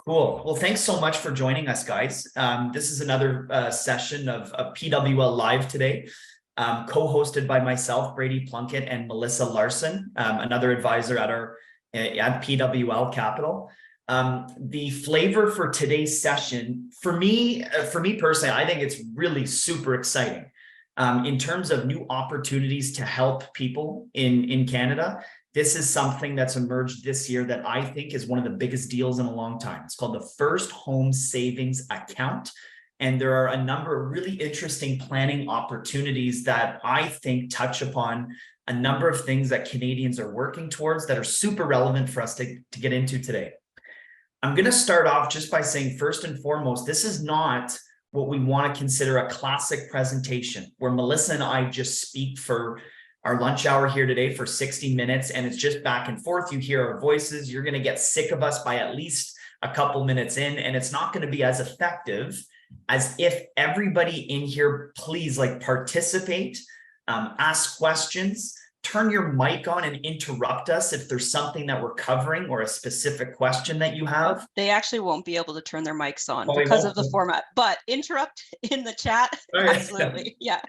Cool. Well, thanks so much for joining us, guys. This is another session of PWL Live today, co-hosted by myself, Brady Plunkett, and Melissa Larson, another advisor at PWL Capital. The flavor for today's session, for me personally, I think it's really super exciting in terms of new opportunities to help people in Canada. This is something that's emerged this year that I think is one of the biggest deals in a long time. It's called the First Home Savings Account. And there are a number of really interesting planning opportunities that I think touch upon a number of things that Canadians are working towards that are super relevant for us to get into today. I'm going to start off just by saying, first and foremost, this is not what we want to consider a classic presentation where Melissa and I just speak for our lunch hour here today for 60 minutes, and it's just back and forth. You hear our voices. You're going to get sick of us by at least a couple minutes in, and it's not going to be as effective as if everybody in here, please participate, ask questions, turn your mic on and interrupt us if there's something that we're covering or a specific question that you have. They actually won't be able to turn their mics on because of the format, but interrupt in the chat. Right. Absolutely. Yeah.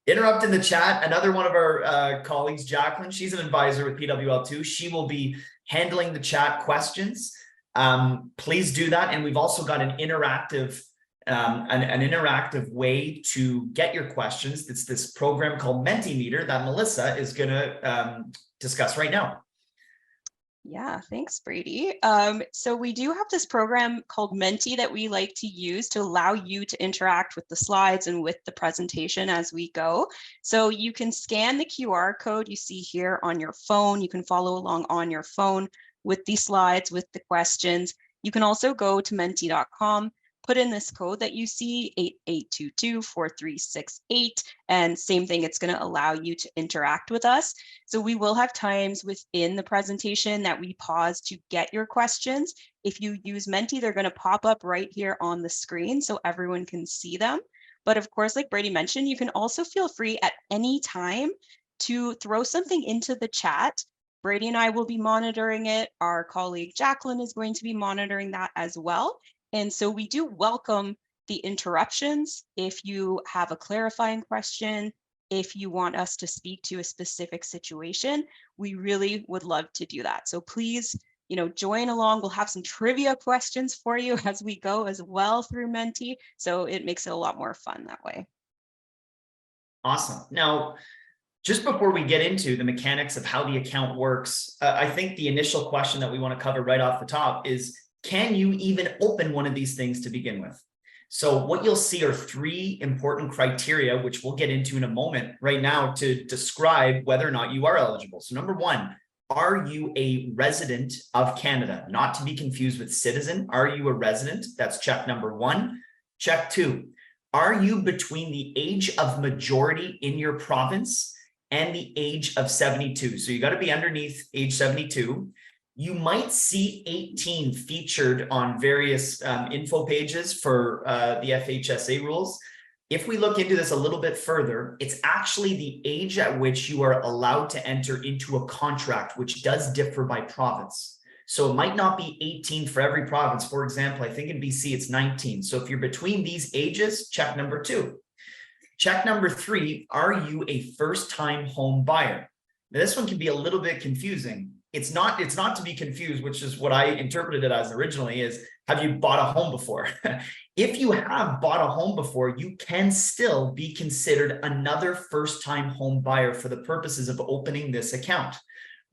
Interrupt in the chat. Another one of our colleagues, Jacqueline, she's an advisor with PWL too. She will be handling the chat questions. Please do that. And we've also got an interactive way to get your questions. It's this program called Mentimeter that Melissa is going to discuss right now. Yeah, thanks, Brady. So we do have this program called Menti that we like to use to allow you to interact with the slides and with the presentation as we go. So you can scan the QR code you see here on your phone. You can follow along on your phone with the slides, with the questions. You can also go to menti.com, put in this code that you see, 8822-4368, and same thing, it's going to allow you to interact with us. So we will have times within the presentation that we pause to get your questions. If you use Menti, they're going to pop up right here on the screen so everyone can see them. But of course, like Brady mentioned, you can also feel free at any time to throw something into the chat. Brady and I will be monitoring it. Our colleague Jacqueline is going to be monitoring that as well. And so we do welcome the interruptions. If you have a clarifying question, if you want us to speak to a specific situation, we really would love to do that. So please, join along. We'll have some trivia questions for you as we go as well through Menti. So it makes it a lot more fun that way. Awesome. Now, just before we get into the mechanics of how the account works, I think the initial question that we want to cover right off the top is, can you even open one of these things to begin with? So what you'll see are three important criteria, which we'll get into in a moment right now to describe whether or not you are eligible. So number one, are you a resident of Canada? Not to be confused with citizen. Are you a resident? That's check number one. Check two, are you between the age of majority in your province and the age of 72? So you got to be underneath age 72. You might see 18 featured on various info pages for the FHSA rules. If we look into this a little bit further, it's actually the age at which you are allowed to enter into a contract, which does differ by province. So it might not be 18 for every province. For example, I think in BC it's 19. So if you're between these ages, check number two. Check number three, are you a first-time home buyer? Now, this one can be a little bit confusing. It's not to be confused, which is what I interpreted it as originally, is have you bought a home before? If you have bought a home before, you can still be considered another first-time home buyer for the purposes of opening this account.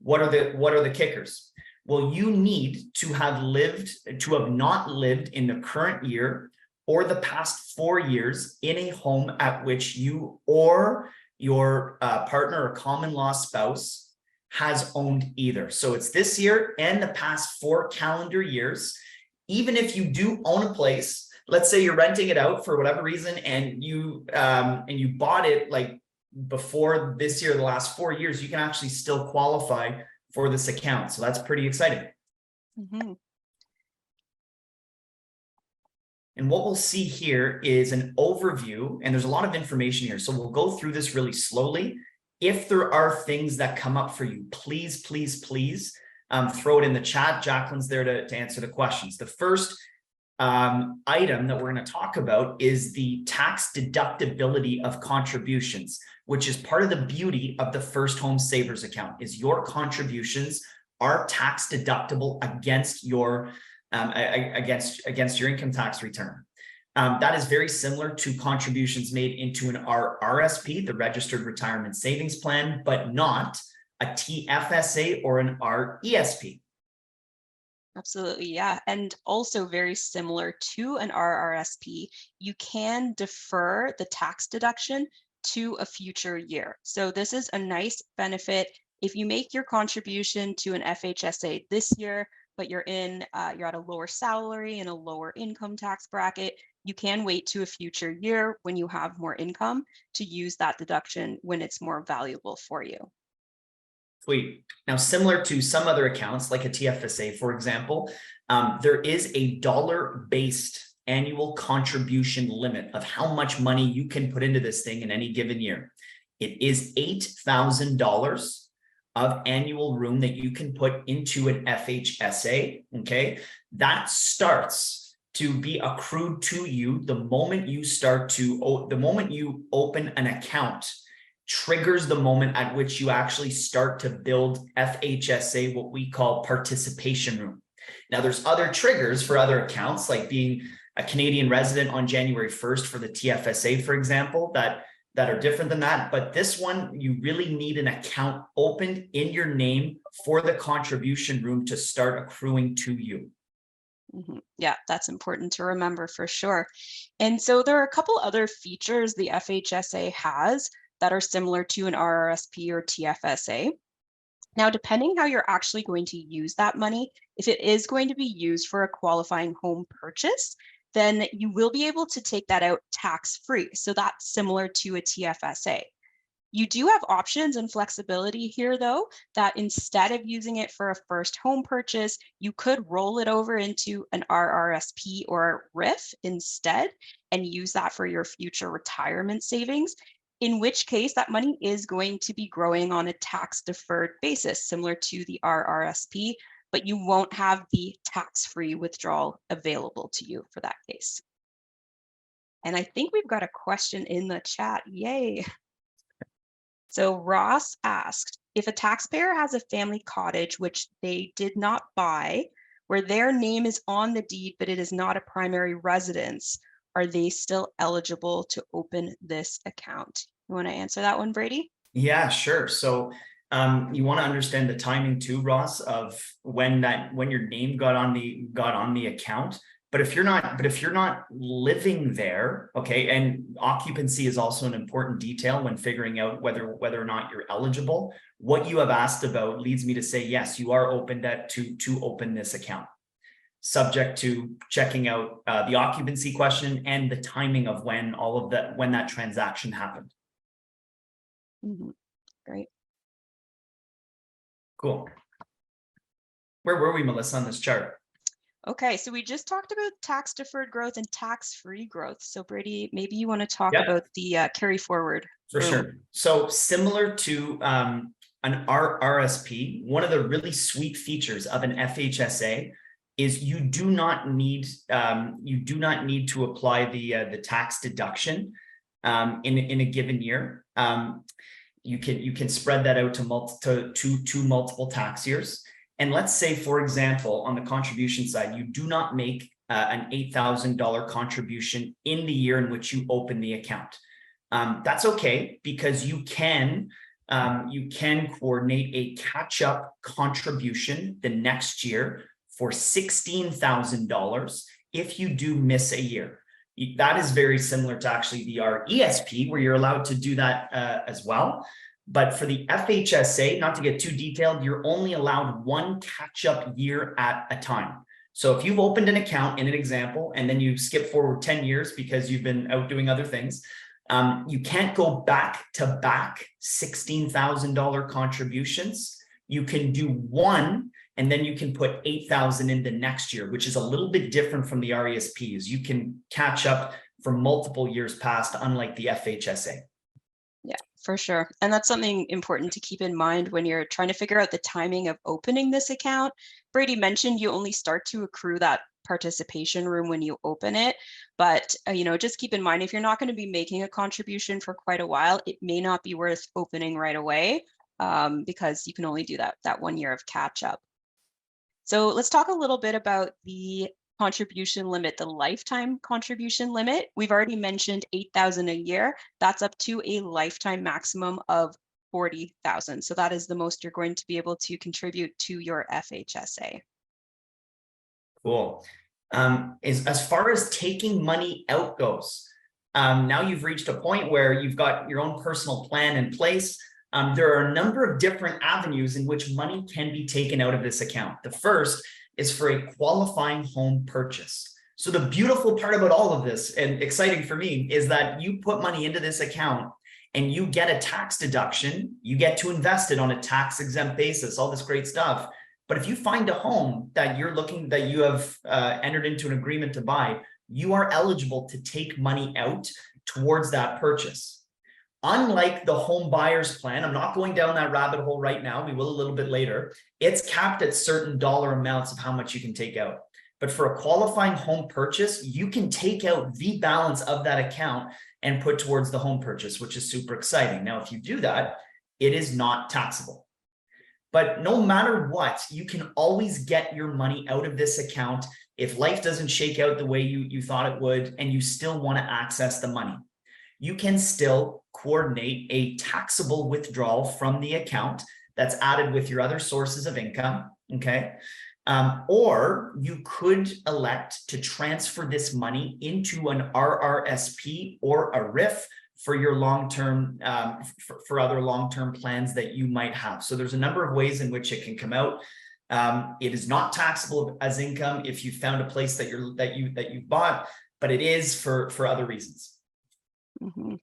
What are the kickers? Well, you need to have not lived in the current year or the past 4 years in a home at which you or your partner or common law spouse has owned either. So it's this year and the past 4 calendar years. Even if you do own a place, let's say you're renting it out for whatever reason, and you bought it before this year, the last 4 years, you can actually still qualify for this account. So that's pretty exciting. Mm-hmm. And what we'll see here is an overview, and there's a lot of information here. So we'll go through this really slowly. If there are things that come up for you, please, please, please throw it in the chat. Jacqueline's there to answer the questions. The first item that we're going to talk about is the tax deductibility of contributions, which is part of the beauty of the First Home Savers account, is your contributions are tax deductible against your against your income tax return. That is very similar to contributions made into an RRSP, the Registered Retirement Savings Plan, but not a TFSA or an RESP. Absolutely, yeah. And also very similar to an RRSP, you can defer the tax deduction to a future year. So this is a nice benefit. If you make your contribution to an FHSA this year, but you're at a lower salary and a lower income tax bracket, you can wait to a future year when you have more income to use that deduction when it's more valuable for you. Sweet. Now, similar to some other accounts like a TFSA, for example, there is a dollar-based annual contribution limit of how much money you can put into this thing in any given year. It is $8,000 of annual room that you can put into an FHSA, okay? That starts to be accrued to you the moment you open an account. Triggers the moment at which you actually start to build FHSA, what we call participation room. Now, there's other triggers for other accounts, like being a Canadian resident on January 1st for the TFSA, for example, that are different than that. But this one, you really need an account opened in your name for the contribution room to start accruing to you. Yeah, that's important to remember for sure. And so there are a couple other features the FHSA has that are similar to an RRSP or TFSA. Now, depending how you're actually going to use that money, if it is going to be used for a qualifying home purchase, then you will be able to take that out tax-free. So that's similar to a TFSA. You do have options and flexibility here, though, that instead of using it for a first home purchase, you could roll it over into an RRSP or RIF instead and use that for your future retirement savings, in which case that money is going to be growing on a tax-deferred basis, similar to the RRSP, but you won't have the tax-free withdrawal available to you for that case. And I think we've got a question in the chat. Yay. So Ross asked, if a taxpayer has a family cottage which they did not buy, where their name is on the deed, but it is not a primary residence, are they still eligible to open this account? You want to answer that one, Brady? Yeah, sure. So you want to understand the timing too, Ross, of when your name got on the account. But if you're not living there, okay, and occupancy is also an important detail when figuring out whether or not you're eligible. What you have asked about leads me to say yes, you are open to open this account, subject to checking out the occupancy question and the timing of when that transaction happened. Great. Cool. Where were we, Melissa, on this chart? Okay, so we just talked about tax deferred growth and tax-free growth. So Brady, maybe you want to talk about the carry forward. For sure. So similar to an RRSP, one of the really sweet features of an FHSA is you do not need to apply the tax deduction in a given year. You can spread that out to multiple tax years. And let's say, for example, on the contribution side, you do not make an $8,000 contribution in the year in which you open the account. That's okay, because you can coordinate a catch-up contribution the next year for $16,000 if you do miss a year. That is very similar to actually the RESP, where you're allowed to do that as well. But for the FHSA, not to get too detailed, you're only allowed one catch-up year at a time. So if you've opened an account in an example, and then you skip forward 10 years because you've been out doing other things, you can't go back to back $16,000 contributions. You can do one, and then you can put $8,000 in the next year, which is a little bit different from the RESPs. You can catch up for multiple years past, unlike the FHSA. Yeah, For sure. And that's something important to keep in mind when you're trying to figure out the timing of opening this account. Brady mentioned you only start to accrue that participation room when you open it. But, just keep in mind, if you're not going to be making a contribution for quite a while, it may not be worth opening right away, because you can only do that 1 year of catch up. So let's talk a little bit about the contribution limit, the lifetime contribution limit. We've already mentioned 8,000 a year. That's up to a lifetime maximum of 40,000. So that is the most you're going to be able to contribute to your FHSA. Cool. As far as taking money out goes, now you've reached a point where you've got your own personal plan in place. There are a number of different avenues in which money can be taken out of this account. The first is for a qualifying home purchase. So the beautiful part about all of this, and exciting for me, is that you put money into this account and you get a tax deduction. You get to invest it on a tax exempt basis, all this great stuff. But if you find a home that you have entered into an agreement to buy, you are eligible to take money out towards that purchase. Unlike the home buyer's plan, I'm not going down that rabbit hole right now, we will a little bit later, it's capped at certain dollar amounts of how much you can take out. But for a qualifying home purchase, you can take out the balance of that account and put towards the home purchase, which is super exciting. Now, if you do that, it is not taxable. But no matter what, you can always get your money out of this account if life doesn't shake out the way you thought it would, and you still want to access the money. You can still coordinate a taxable withdrawal from the account that's added with your other sources of income, okay? Or you could elect to transfer this money into an RRSP or a RIF for your long-term, for other long-term plans that you might have. So there's a number of ways in which it can come out. It is not taxable as income if you found a place that you bought, but it is for other reasons.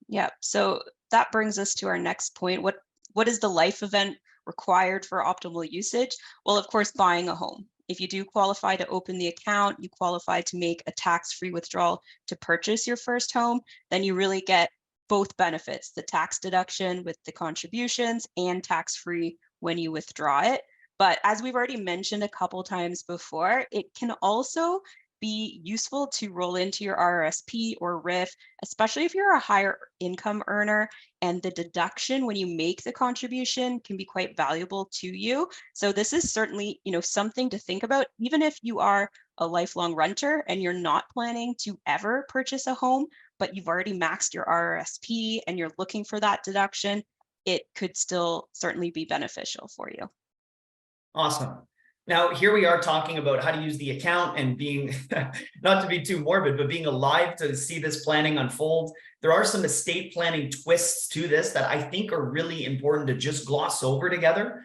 Yeah. So that brings us to our next point. What is the life event required for optimal usage? Well, of course, buying a home. If you do qualify to open the account, you qualify to make a tax-free withdrawal to purchase your first home, then you really get both benefits, the tax deduction with the contributions and tax-free when you withdraw it. But as we've already mentioned a couple times before, it can also be useful to roll into your RRSP or RIF, especially if you're a higher income earner and the deduction when you make the contribution can be quite valuable to you. So this is certainly, something to think about, even if you are a lifelong renter and you're not planning to ever purchase a home, but you've already maxed your RRSP and you're looking for that deduction, it could still certainly be beneficial for you. Awesome. Now, here we are talking about how to use the account and being, not to be too morbid, but being alive to see this planning unfold. There are some estate planning twists to this that I think are really important to just gloss over together.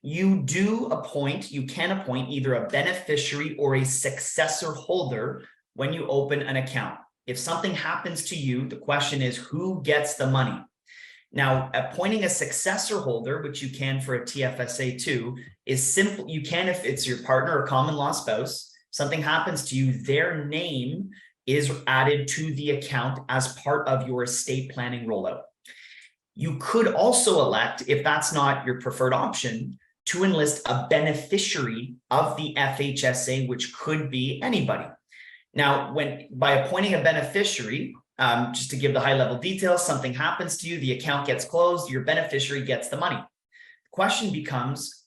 You can appoint either a beneficiary or a successor holder when you open an account. If something happens to you, the question is who gets the money? Now, appointing a successor holder, which you can for a TFSA too, is simple. You can if it's your partner or common law spouse. Something happens to you, their name is added to the account as part of your estate planning rollout. You could also elect, if that's not your preferred option, to enlist a beneficiary of the FHSA, which could be anybody. Now, by appointing a beneficiary, just to give the high level details, something happens to you, the account gets closed, your beneficiary gets the money. The question becomes,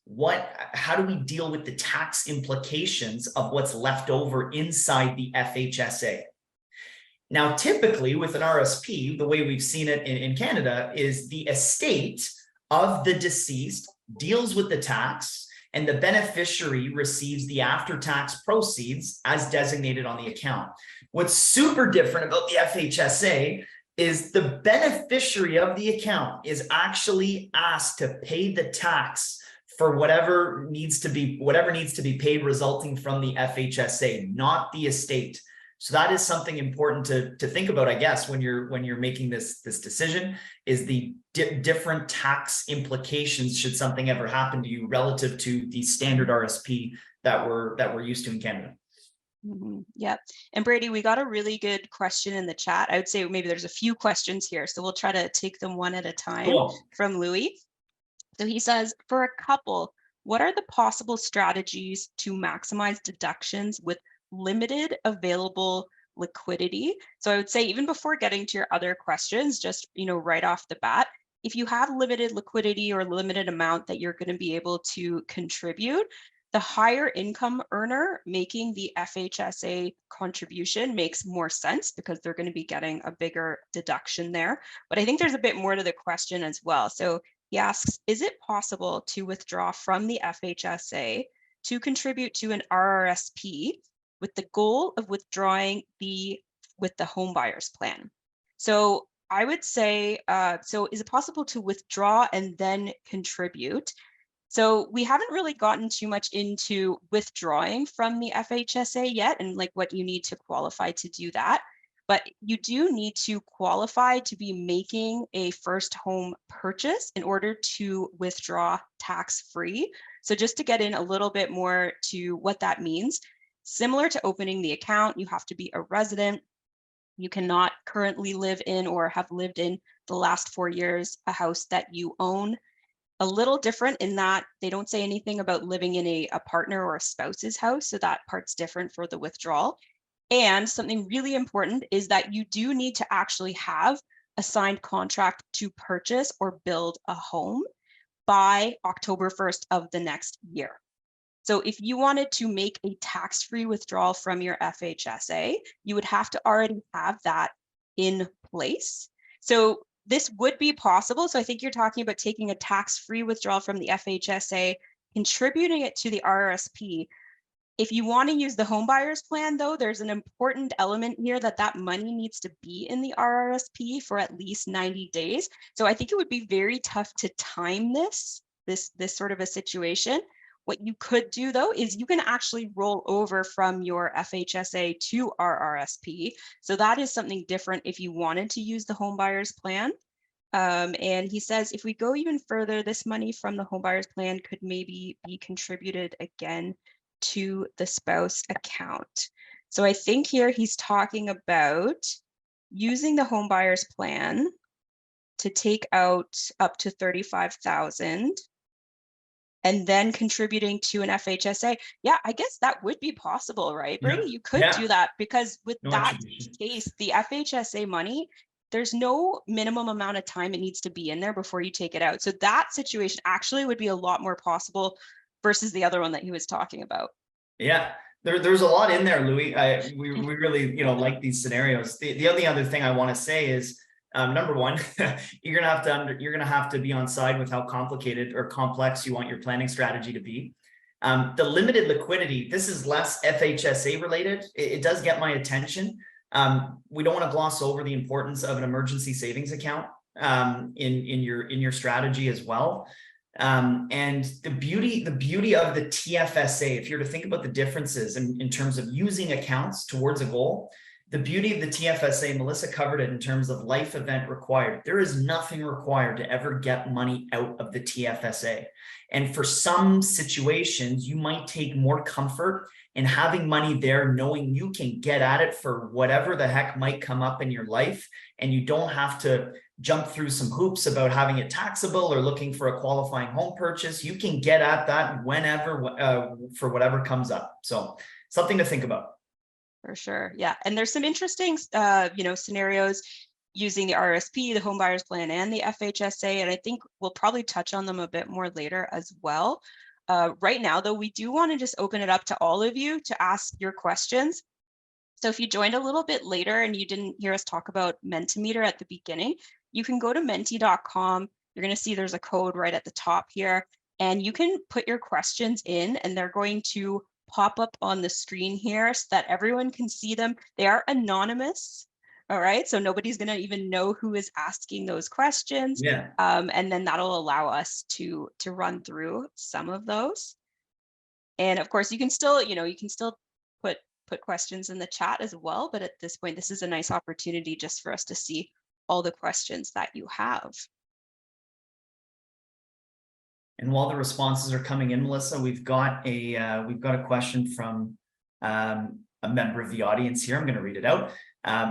how do we deal with the tax implications of what's left over inside the FHSA? Now, typically with an RSP, the way we've seen it in Canada is the estate of the deceased deals with the tax and the beneficiary receives the after-tax proceeds as designated on the account. What's super different about the FHSA is the beneficiary of the account is actually asked to pay the tax for whatever needs to be paid resulting from the FHSA, not the estate. So that is something important to think about, I guess, when you're making this decision, is the different tax implications should something ever happen to you relative to the standard RSP that we're used to in Canada. Yeah. And Brady, we got a really good question in the chat. I would say maybe there's a few questions here, so we'll try to take them one at a time. Cool. From Louis. So he says, for a couple, what are the possible strategies to maximize deductions with limited available liquidity? So I would say, even before getting to your other questions, just, right off the bat, if you have limited liquidity or limited amount that you're going to be able to contribute, the higher income earner making the FHSA contribution makes more sense because they're going to be getting a bigger deduction there. But I think there's a bit more to the question as well. So he asks, is it possible to withdraw from the FHSA to contribute to an RRSP with the goal of withdrawing with the home buyers plan? So I would say, so is it possible to withdraw and then contribute? So we haven't really gotten too much into withdrawing from the FHSA yet, and like what you need to qualify to do that. But you do need to qualify to be making a first home purchase in order to withdraw tax-free. So just to get in a little bit more to what that means, similar to opening the account, you have to be a resident. You cannot currently live in or have lived in the last 4 years a house that you own. A little different in that they don't say anything about living in a partner or a spouse's house. So that part's different for the withdrawal. And something really important is that you do need to actually have a signed contract to purchase or build a home by October 1st of the next year. So if you wanted to make a tax-free withdrawal from your FHSA, you would have to already have that in place. So this would be possible. So I think you're talking about taking a tax-free withdrawal from the FHSA, contributing it to the RRSP. If you want to use the home buyers plan, though, there's an important element here that money needs to be in the RRSP for at least 90 days. So I think it would be very tough to time this sort of a situation. What you could do, though, is you can actually roll over from your FHSA to RRSP. So that is something different if you wanted to use the home buyers plan. And he says, if we go even further, this money from the home buyers plan could maybe be contributed again to the spouse account. So I think here he's talking about using the home buyers plan to take out up to $35,000 and then contributing to an FHSA. Yeah, I guess that would be possible, right, Brady? Yeah. You could do that because with No that attribution. case, the FHSA money, there's no minimum amount of time it needs to be in there before you take it out. So that situation actually would be a lot more possible versus the other one that he was talking about. Yeah, there's a lot in there, Louis. We really, like these scenarios. The only other thing I want to say is, number one, you're gonna have to be on side with how complicated or complex you want your planning strategy to be. The limited liquidity, this is less FHSA related. It does get my attention. We don't want to gloss over the importance of an emergency savings account in your strategy as well. And the beauty of the TFSA, if you're to think about the differences in terms of using accounts towards a goal, the beauty of the TFSA, Melissa covered it in terms of life event required. There is nothing required to ever get money out of the TFSA. And for some situations, you might take more comfort in having money there, knowing you can get at it for whatever the heck might come up in your life. And you don't have to jump through some hoops about having it taxable or looking for a qualifying home purchase. You can get at that whenever for whatever comes up. So something to think about. For sure. Yeah. And there's some interesting, scenarios using the RRSP, the home buyers plan, and the FHSA. And I think we'll probably touch on them a bit more later as well. Right now, though, we do want to just open it up to all of you to ask your questions. So if you joined a little bit later and you didn't hear us talk about Mentimeter at the beginning, you can go to menti.com. You're going to see there's a code right at the top here, and you can put your questions in, and they're going to pop up on the screen here so that everyone can see them. They are anonymous. All right. So nobody's going to even know who is asking those questions. Yeah. And then that'll allow us to run through some of those. And of course, you can still put questions in the chat as well. But at this point, this is a nice opportunity just for us to see all the questions that you have. And while the responses are coming in, Melissa, we've got a question from a a member of the audience here. I'm going to read it out.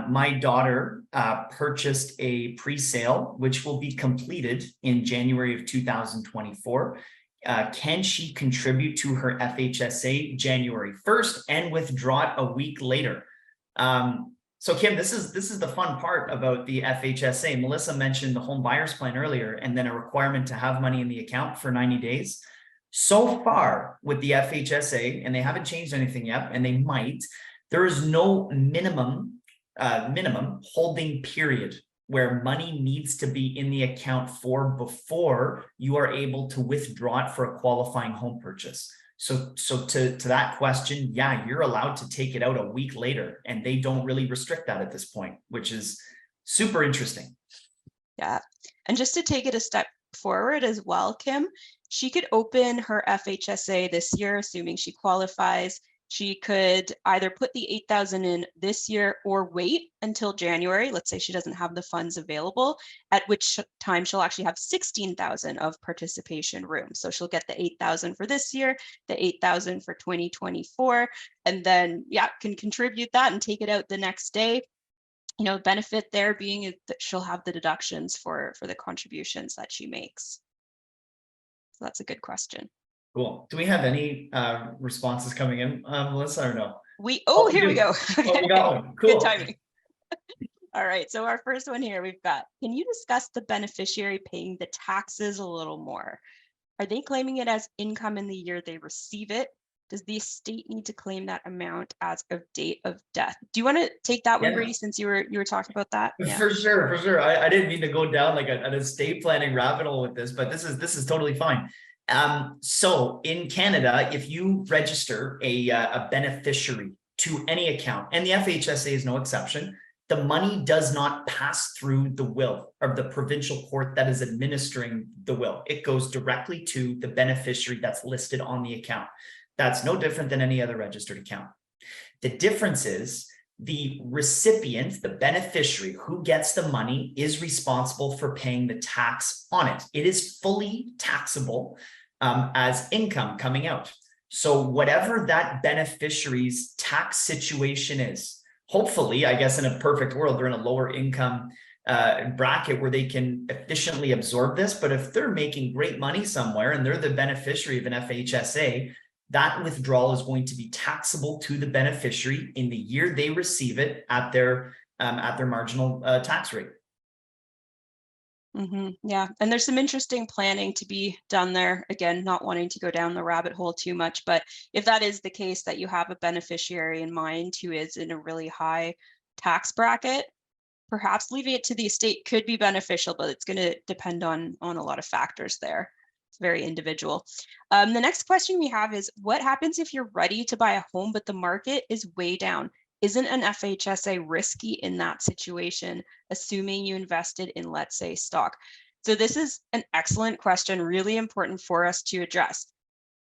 My daughter purchased a pre-sale, which will be completed in January of 2024. Can she contribute to her FHSA January 1st and withdraw it a week later? So Kim, this is the fun part about the FHSA. Melissa mentioned the home buyer's plan earlier, and then a requirement to have money in the account for 90 days. So far with the FHSA, and they haven't changed anything yet, and they might, there is no minimum holding period where money needs to be in the account before you are able to withdraw it for a qualifying home purchase. So to that question, yeah, you're allowed to take it out a week later, and they don't really restrict that at this point, which is super interesting. Yeah. And just to take it a step forward as well, Kim, she could open her FHSA this year, assuming she qualifies. She could either put the $8,000 in this year or wait until January. Let's say she doesn't have the funds available, at which time she'll actually have $16,000 of participation room. So she'll get the $8,000 for this year, the $8,000 for 2024, and then can contribute that and take it out the next day. Benefit there being that she'll have the deductions for the contributions that she makes. So that's a good question. Cool. Do we have any responses coming in, Melissa, or no? Here we go. Oh, we got one. Cool. Good timing. All right. So our first one here, we've got, can you discuss the beneficiary paying the taxes a little more? Are they claiming it as income in the year they receive it? Does the estate need to claim that amount as of date of death? Do you want to take that one, Brady, since you were talking about that? Yeah. For sure. I didn't mean to go down like an estate planning rabbit hole with this, but this is totally fine. So in Canada, if you register a beneficiary to any account, and the FHSA is no exception, the money does not pass through the will of the provincial court that is administering the will. It goes directly to the beneficiary that's listed on the account. That's no different than any other registered account. The difference is the recipient, the beneficiary who gets the money, is responsible for paying the tax on it. It is fully taxable as income coming out. So whatever that beneficiary's tax situation is, hopefully, I guess in a perfect world, they're in a lower income bracket where they can efficiently absorb this. But if they're making great money somewhere and they're the beneficiary of an FHSA, that withdrawal is going to be taxable to the beneficiary in the year they receive it at their marginal tax rate. Yeah, and there's some interesting planning to be done there. Again, not wanting to go down the rabbit hole too much, but if that is the case, that you have a beneficiary in mind who is in a really high tax bracket, perhaps leaving it to the estate could be beneficial, but it's going to depend on a lot of factors there. It's very individual. The next question we have is, what happens if you're ready to buy a home, but the market is way down? Isn't an FHSA risky in that situation, assuming you invested in, let's say, stock? So this is an excellent question, really important for us to address.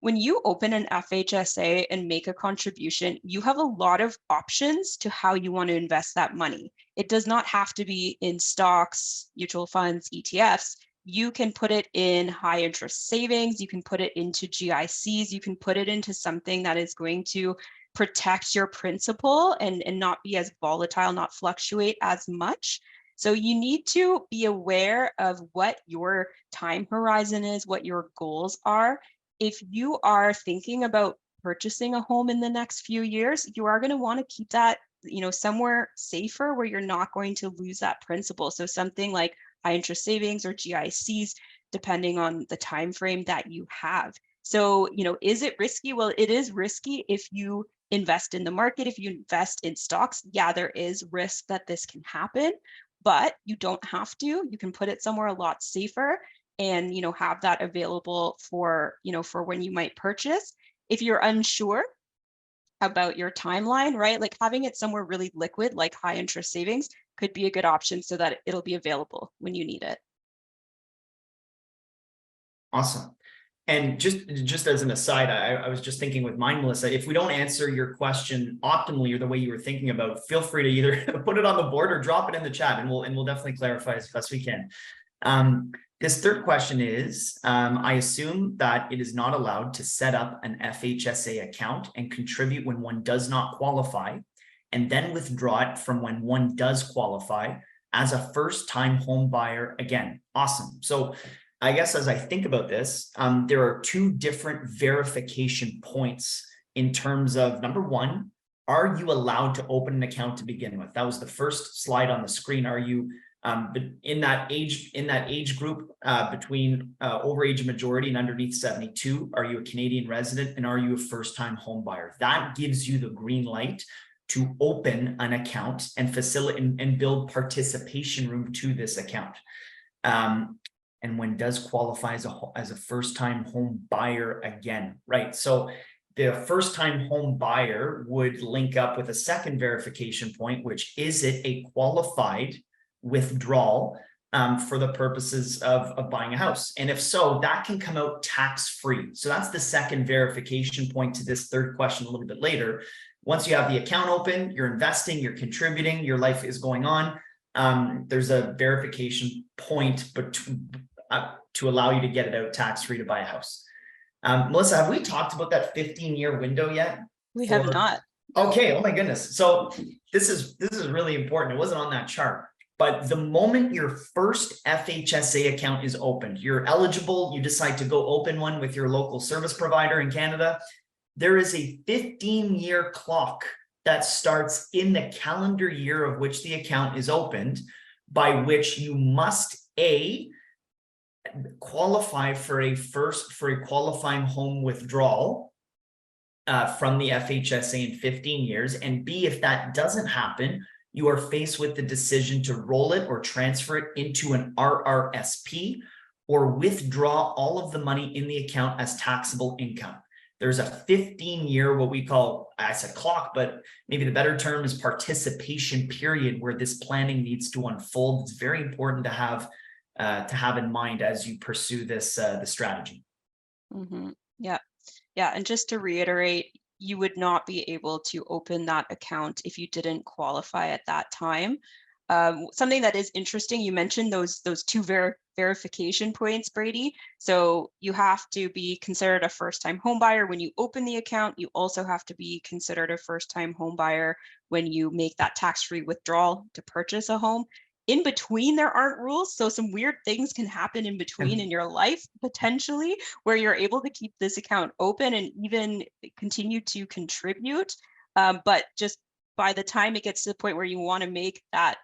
When you open an FHSA and make a contribution, you have a lot of options to how you want to invest that money. It does not have to be in stocks, mutual funds, ETFs. You can put it in high interest savings. You can put it into GICs. You can put it into something that is going to protect your principal and not be as volatile, not fluctuate as much. So you need to be aware of what your time horizon is, what your goals are. If you are thinking about purchasing a home in the next few years, you are going to want to keep that, somewhere safer where you're not going to lose that principal. So something like high interest savings or GICs, depending on the time frame that you have. So, is it risky? Well, it is risky if you invest in the market, if you invest in stocks. Yeah, there is risk that this can happen, but you don't have to. You can put it somewhere a lot safer and, have that available for, for when you might purchase. If you're unsure about your timeline, right? Like having it somewhere really liquid, like high interest savings, could be a good option so that it'll be available when you need it. Awesome. And just as an aside, I was just thinking with mine, Melissa, if we don't answer your question optimally or the way you were thinking about, feel free to either put it on the board or drop it in the chat, and we'll definitely clarify as best we can. This third question is, I assume that it is not allowed to set up an FHSA account and contribute when one does not qualify, and then withdraw it from when one does qualify as a first-time home buyer again. Awesome. So I guess as I think about this, there are two different verification points in terms of, number one, are you allowed to open an account to begin with? That was the first slide on the screen. Are you in that age group between over age majority and underneath 72? Are you a Canadian resident, and are you a first-time home buyer? That gives you the green light to open an account and facilitate and build participation room to this account. And when does qualify as a first-time home buyer again, right? So the first-time home buyer would link up with a second verification point, which is it a qualified withdrawal for the purposes of buying a house? And if so, that can come out tax-free. So that's the second verification point to this third question a little bit later. Once you have the account open, you're investing, you're contributing, your life is going on. There's a verification point to allow you to get it out tax-free to buy a house. Melissa, have we talked about that 15-year window yet? We have not. Okay. Oh my goodness. So this is really important. It wasn't on that chart, but the moment your first FHSA account is opened, you're eligible, you decide to go open one with your local service provider in Canada, there is a 15-year clock that starts in the calendar year of which the account is opened, by which you must qualify for a qualifying home withdrawal from the FHSA in 15 years, and B, if that doesn't happen, you are faced with the decision to roll it or transfer it into an RRSP or withdraw all of the money in the account as taxable income. There's a 15-year, what we call, I said clock, but maybe the better term is participation period, where this planning needs to unfold. It's very important to have in mind as you pursue this the strategy. Mm-hmm. Yeah. And just to reiterate, you would not be able to open that account if you didn't qualify at that time. Something that is interesting, you mentioned those two verification points, Brady. So you have to be considered a first-time home buyer when you open the account. You also have to be considered a first-time home buyer when you make that tax-free withdrawal to purchase a home. In between, there aren't rules. So some weird things can happen in between in your life, potentially, where you're able to keep this account open and even continue to contribute. But just by the time it gets to the point where you want to make that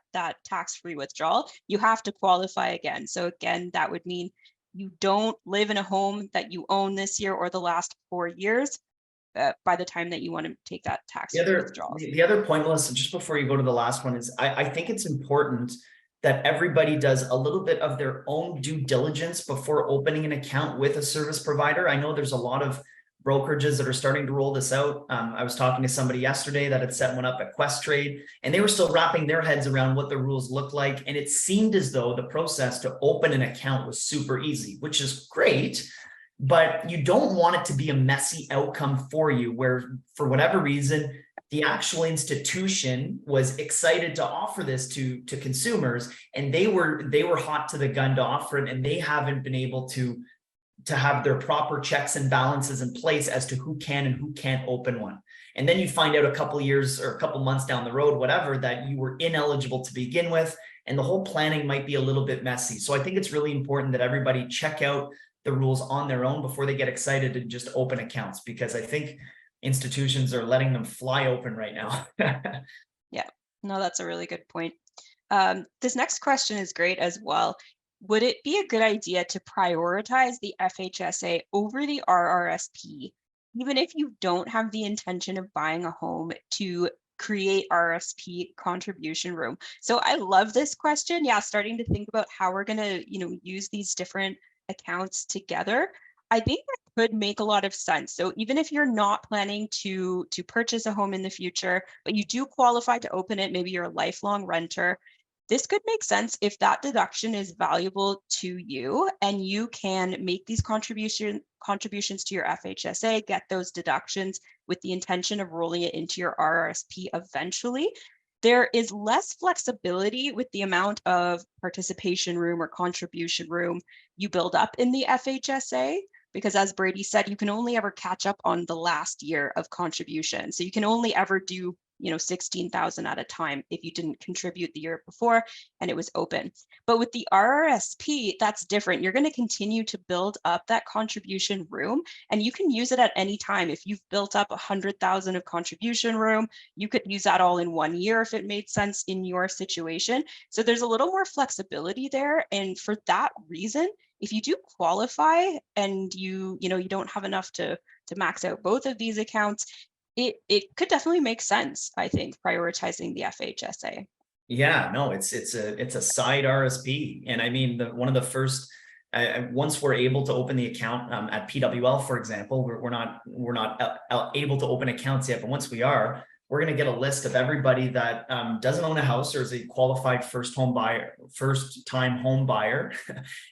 tax-free withdrawal, you have to qualify again. So again, that would mean you don't live in a home that you own this year or the last 4 years by the time that you want to take that tax-free withdrawal. The other point, Melissa, just before you go to the last one, is I think it's important that everybody does a little bit of their own due diligence before opening an account with a service provider. I know there's a lot of brokerages that are starting to roll this out. I was talking to somebody yesterday that had set one up at Quest Trade, and they were still wrapping their heads around what the rules look like. And it seemed as though the process to open an account was super easy, which is great, but you don't want it to be a messy outcome for you where, for whatever reason, the actual institution was excited to offer this to consumers, and they were hot to the gun to offer it, and they haven't been able to have their proper checks and balances in place as to who can and who can't open one. And then you find out a couple of years or a couple months down the road, whatever, that you were ineligible to begin with, and the whole planning might be a little bit messy. So I think it's really important that everybody check out the rules on their own before they get excited to just open accounts, because I think institutions are letting them fly open right now. Yeah, no, that's a really good point. This next question is great as well. Would it be a good idea to prioritize the FHSA over the RRSP, even if you don't have the intention of buying a home, to create RRSP contribution room? So I love this question. Yeah, starting to think about how we're going to, use these different accounts together. I think that could make a lot of sense. So even if you're not planning to purchase a home in the future, but you do qualify to open it, maybe you're a lifelong renter, this could make sense if that deduction is valuable to you and you can make these contributions to your FHSA, get those deductions with the intention of rolling it into your RRSP eventually. There is less flexibility with the amount of participation room or contribution room you build up in the FHSA, because as Brady said, you can only ever catch up on the last year of contribution. So you can only ever do 16,000 at a time if you didn't contribute the year before and it was open. But with the RRSP, that's different. You're going to continue to build up that contribution room, and you can use it at any time. If you've built up 100,000 of contribution room, you could use that all in 1 year if it made sense in your situation. So there's a little more flexibility there. And for that reason, if you do qualify and you don't have enough to max out both of these accounts, it could definitely make sense, I think, prioritizing the FHSA. Yeah, no, it's a side RSP, and I mean one of the first. Once we're able to open the account at PWL, for example, we're not able to open accounts yet, but once we are, we're going to get a list of everybody that doesn't own a house or is a qualified first-time home buyer,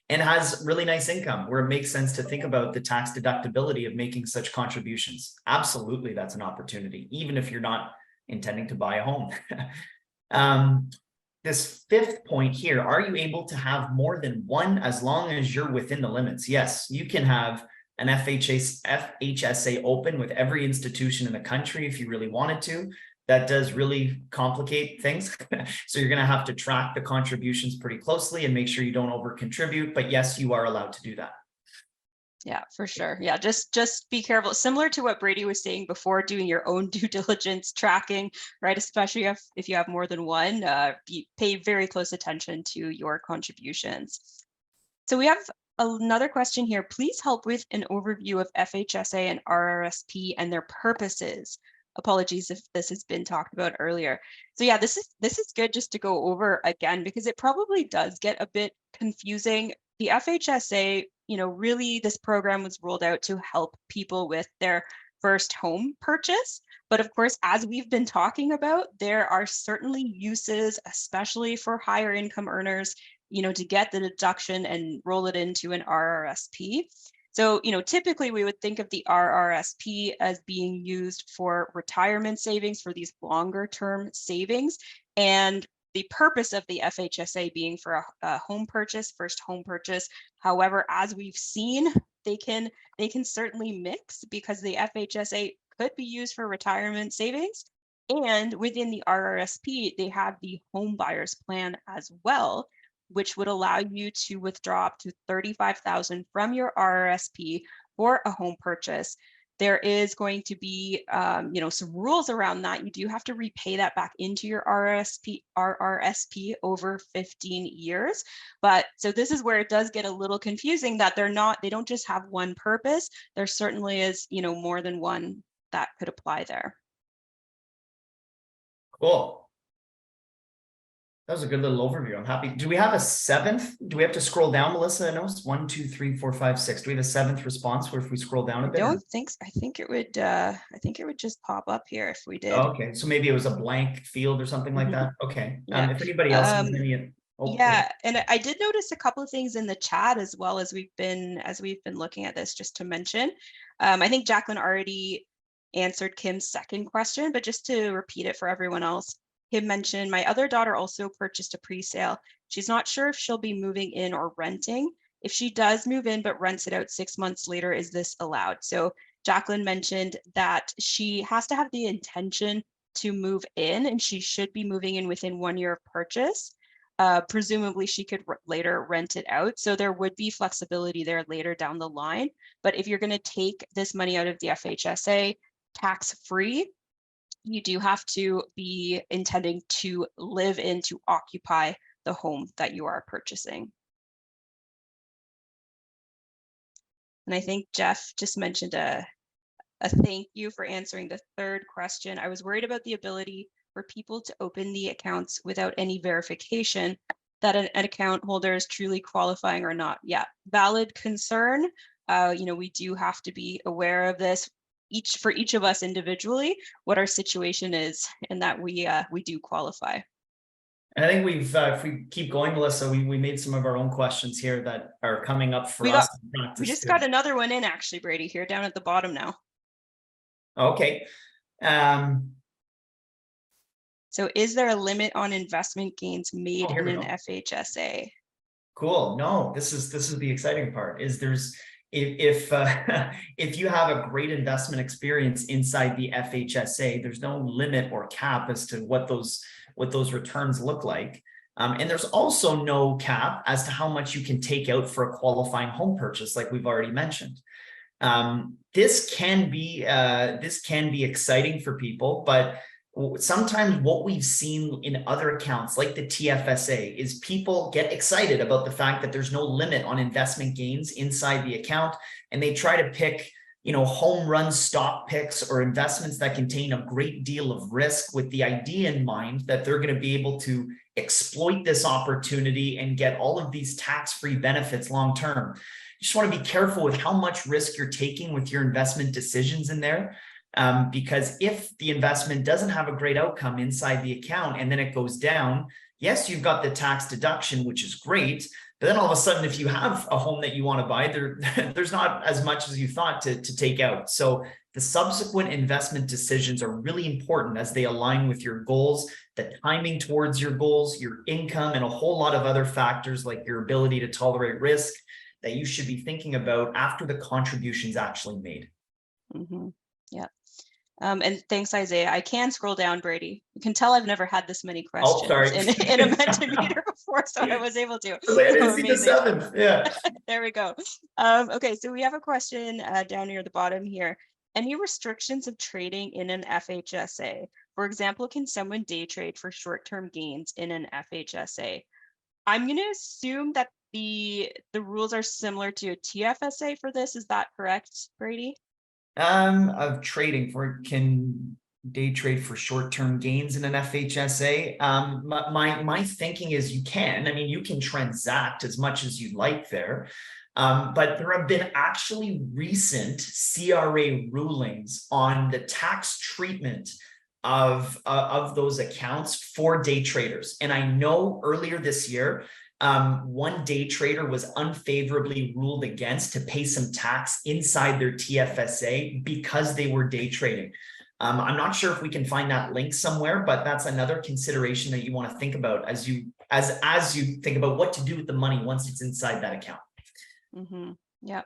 and has really nice income, where it makes sense to think about the tax deductibility of making such contributions. Absolutely, that's an opportunity, even if you're not intending to buy a home. This fifth point here, are you able to have more than one as long as you're within the limits? Yes, you can have an FHSA open with every institution in the country if you really wanted to. That does really complicate things. So you're going to have to track the contributions pretty closely and make sure you don't over contribute. But yes, you are allowed to do that. Yeah, for sure. Yeah, just be careful. Similar to what Brady was saying before, doing your own due diligence tracking, right? Especially if you have more than one, pay very close attention to your contributions. So we have another question here. Please help with an overview of FHSA and RRSP and their purposes. Apologies if this has been talked about earlier. So yeah, this is good just to go over again, because it probably does get a bit confusing. The FHSA, really this program was rolled out to help people with their first home purchase. But of course, as we've been talking about, there are certainly uses, especially for higher income earners, to get the deduction and roll it into an RRSP. So, typically we would think of the RRSP as being used for retirement savings, for these longer term savings, and the purpose of the FHSA being for a home purchase, first home purchase. However, as we've seen, they can certainly mix, because the FHSA could be used for retirement savings. And within the RRSP, they have the home buyers plan as well, which would allow you to withdraw up to $35,000 from your RRSP for a home purchase. There is going to be, some rules around that. You do have to repay that back into your RRSP over 15 years. But so this is where it does get a little confusing, that they don't just have one purpose. There certainly is, more than one that could apply there. Cool. That was a good little overview. I'm happy. Do we have a seventh? Do we have to scroll down, Melissa? I know it's 1, 2, 3, 4, 5, 6. Do we have a seventh response where if we scroll down a bit? I think it would just pop up here if we did. Oh, okay. So maybe it was a blank field or something like that. Okay. Yeah. If anybody else has any. Yeah, and I did notice a couple of things in the chat as well as we've been looking at this, just to mention. I think Jacqueline already answered Kim's second question, but just to repeat it for everyone else. Kim mentioned, my other daughter also purchased a pre-sale. She's not sure if she'll be moving in or renting. If she does move in but rents it out 6 months later, is this allowed? So Jacqueline mentioned that she has to have the intention to move in, and she should be moving in within 1 year of purchase. Presumably she could later rent it out. So there would be flexibility there later down the line. But if you're going to take this money out of the FHSA tax-free, you do have to be intending to live in, to occupy the home that you are purchasing. And I think Jeff just mentioned a thank you for answering the third question. I was worried about the ability for people to open the accounts without any verification that an account holder is truly qualifying or not. Yeah, valid concern. We do have to be aware of this. For each of us individually, what our situation is, and that we do qualify. And I think we've, if we keep going, Melissa, we made some of our own questions here that are coming up for us. We just got another one in, actually, Brady, here down at the bottom now. Okay. So is there a limit on investment gains made Oh, here in we an go. FHSA? Cool. No, this is the exciting part. Is there's if if you have a great investment experience inside the FHSA, there's no limit or cap as to what those returns look like. And there's also no cap as to how much you can take out for a qualifying home purchase, like we've already mentioned. This can be exciting for people, but sometimes what we've seen in other accounts like the TFSA is people get excited about the fact that there's no limit on investment gains inside the account, and they try to pick, you know, home run stock picks or investments that contain a great deal of risk with the idea in mind that they're going to be able to exploit this opportunity and get all of these tax-free benefits long term. You just want to be careful with how much risk you're taking with your investment decisions in there. Because if the investment doesn't have a great outcome inside the account and then it goes down, yes, you've got the tax deduction, which is great. But then all of a sudden, if you have a home that you want to buy, there's not as much as you thought to take out. So the subsequent investment decisions are really important as they align with your goals, the timing towards your goals, your income, and a whole lot of other factors like your ability to tolerate risk that you should be thinking about after the contribution's actually made. Mm-hmm. Yeah. And thanks, Isaiah. I can scroll down, Brady. You can tell I've never had this many questions in a Mentimeter before, so I was able to. I didn't see the seventh. Yeah. There we go. Okay, so we have a question down near the bottom here. Any restrictions of trading in an FHSA? For example, can someone day trade for short-term gains in an FHSA? I'm going to assume that the rules are similar to a TFSA for this. Is that correct, Brady? Of trading can day trade for short-term gains in an FHSA. My thinking is you can. I mean, you can transact as much as you like there. But there have been actually recent CRA rulings on the tax treatment of those accounts for day traders. And I know earlier this year, one day trader was unfavorably ruled against to pay some tax inside their TFSA because they were day trading. I'm not sure if we can find that link somewhere, but that's another consideration that you want to think about as you think about what to do with the money once it's inside that account. Mm-hmm. Yeah.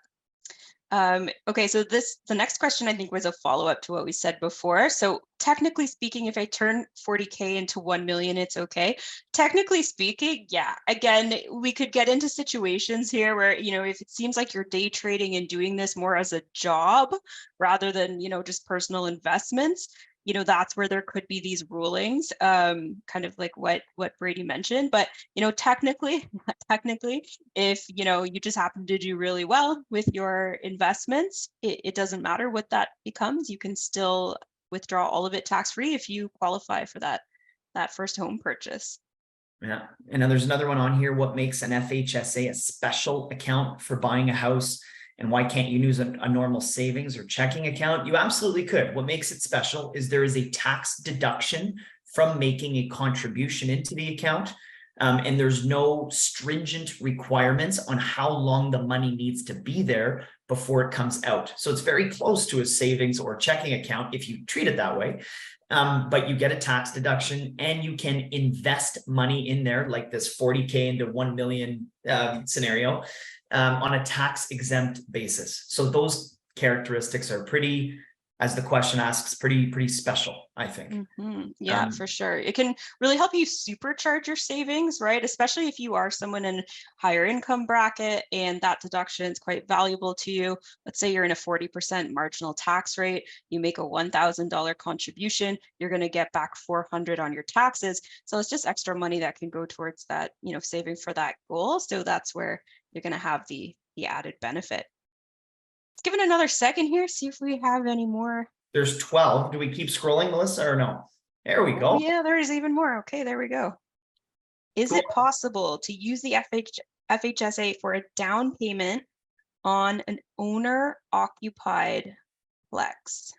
Okay, so the next question I think was a follow-up to what we said before. So technically speaking, if I turn 40K into 1 million, it's okay. Technically speaking, yeah. Again, we could get into situations here where, you know, if it seems like you're day trading and doing this more as a job rather than, you know, just personal investments, you know, that's where there could be these rulings, kind of like what Brady mentioned. But, you know, technically, if, you know, you just happen to do really well with your investments, it doesn't matter what that becomes. You can still withdraw all of it tax-free if you qualify for that first home purchase. Yeah. And then there's another one on here. What makes an FHSA a special account for buying a house? And why can't you use a normal savings or checking account? You absolutely could. What makes it special is there is a tax deduction from making a contribution into the account. And there's no stringent requirements on how long the money needs to be there before it comes out. So it's very close to a savings or checking account if you treat it that way. But you get a tax deduction and you can invest money in there like this 40K into 1 million scenario on a tax exempt basis. So those characteristics are pretty, as the question asks, pretty special, I think. Mm-hmm. Yeah, for sure. It can really help you supercharge your savings, right? Especially if you are someone in higher income bracket and that deduction is quite valuable to you. Let's say you're in a 40% marginal tax rate, you make a $1,000 contribution, you're going to get back $400 on your taxes. So it's just extra money that can go towards that, you know, saving for that goal. So that's where you're going to have the added benefit. Let's give it another second here, see if we have any more. There's 12. Do we keep scrolling, Melissa, or no? There we go. Yeah, there is even more. Okay, there we go. Is it possible to use the FHSA for a down payment on an owner-occupied flex?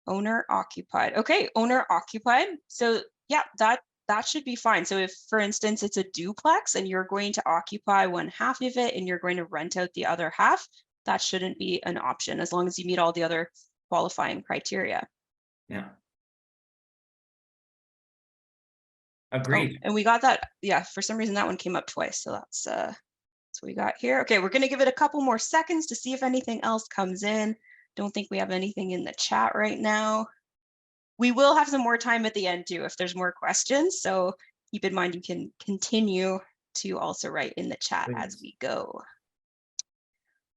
Owner-occupied. Okay, owner-occupied. So yeah, that should be fine. So if, for instance, it's a duplex and you're going to occupy one half of it and you're going to rent out the other half, that shouldn't be an option as long as you meet all the other qualifying criteria. Yeah. Agreed. And we got that. Yeah, for some reason that one came up twice. So that's what we got here. Okay, we're going to give it a couple more seconds to see if anything else comes in. Don't think we have anything in the chat right now. We will have some more time at the end too if there's more questions. So keep in mind you can continue to also write in the chat as we go.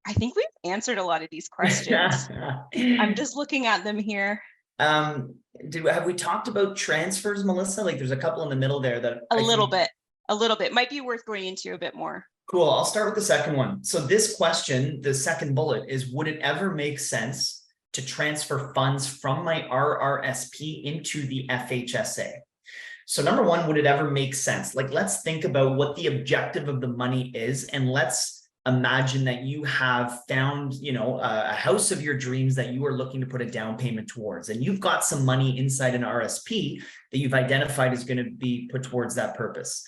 I think we've answered a lot of these questions. I'm just looking at them here. Have we talked about transfers, Melissa? Like there's a couple in the middle there that a little bit might be worth going into a bit more. Cool. I'll start with the second one. So this question, the second bullet is, would it ever make sense to transfer funds from my RRSP into the FHSA? So number one, would it ever make sense? Like, let's think about what the objective of the money is, and let's imagine that you have found, a house of your dreams that you are looking to put a down payment towards, and you've got some money inside an RSP that you've identified is going to be put towards that purpose.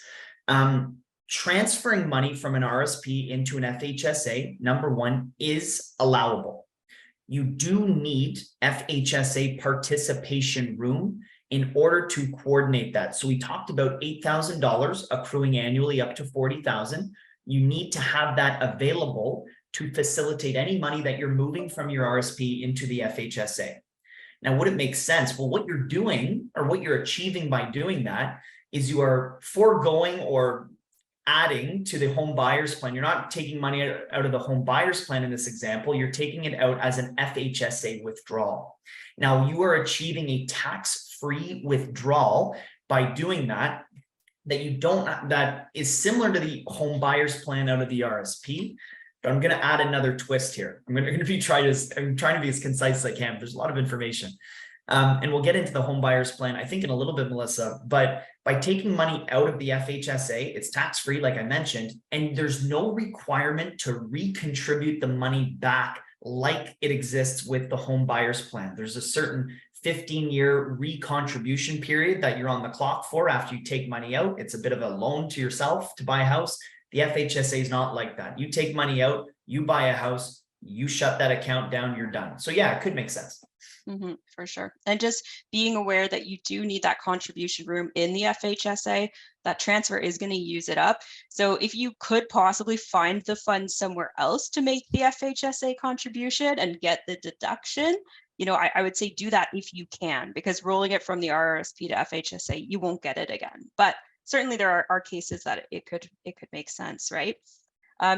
Transferring money from an RSP into an FHSA, number one, is allowable. You do need FHSA participation room in order to coordinate that. So we talked about $8,000 accruing annually up to $40,000. You need to have that available to facilitate any money that you're moving from your RSP into the FHSA. Now, would it make sense? Well, what you're doing, or what you're achieving by doing that, is you are foregoing or adding to the home buyer's plan. You're not taking money out of the home buyer's plan in this example. You're taking it out as an FHSA withdrawal. Now, you are achieving a tax-free withdrawal by doing that. That is similar to the home buyer's plan out of the RSP, but I'm going to add another twist here. I'm trying to be as concise as I can. There's a lot of information. And we'll get into the home buyer's plan, I think, in a little bit, Melissa, but by taking money out of the FHSA, it's tax-free, like I mentioned, and there's no requirement to recontribute the money back like it exists with the home buyer's plan. There's a certain 15-year recontribution period that you're on the clock for after you take money out. It's a bit of a loan to yourself to buy a house. The FHSA is not like that. You take money out, you buy a house, you shut that account down, you're done. So yeah, it could make sense. For sure. And just being aware that you do need that contribution room in the FHSA, that transfer is going to use it up. So if you could possibly find the funds somewhere else to make the FHSA contribution and get the deduction, I would say do that if you can, because rolling it from the RRSP to FHSA, you won't get it again. But certainly there are cases that it could make sense, right?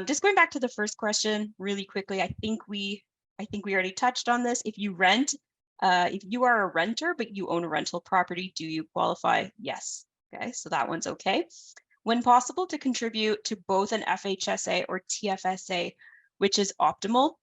Just going back to the first question really quickly, I think we already touched on this. If you rent, if you are a renter, but you own a rental property, do you qualify? Yes. Okay, so that one's okay. When possible, to contribute to both an FHSA or TFSA, which is optimal.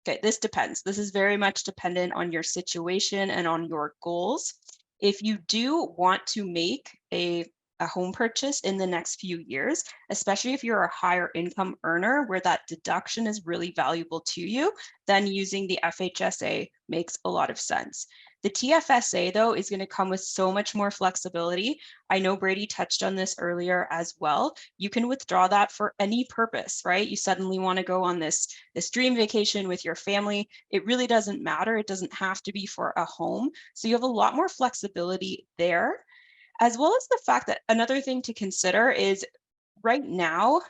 Okay, this depends. This is very much dependent on your situation and on your goals. If you do want to make a home purchase in the next few years, especially if you're a higher income earner where that deduction is really valuable to you, then using the FHSA makes a lot of sense. The TFSA, though, is going to come with so much more flexibility. I know Brady touched on this earlier as well. You can withdraw that for any purpose, right? You suddenly want to go on this dream vacation with your family. It really doesn't matter. It doesn't have to be for a home. So you have a lot more flexibility there, as well as the fact that another thing to consider is right now,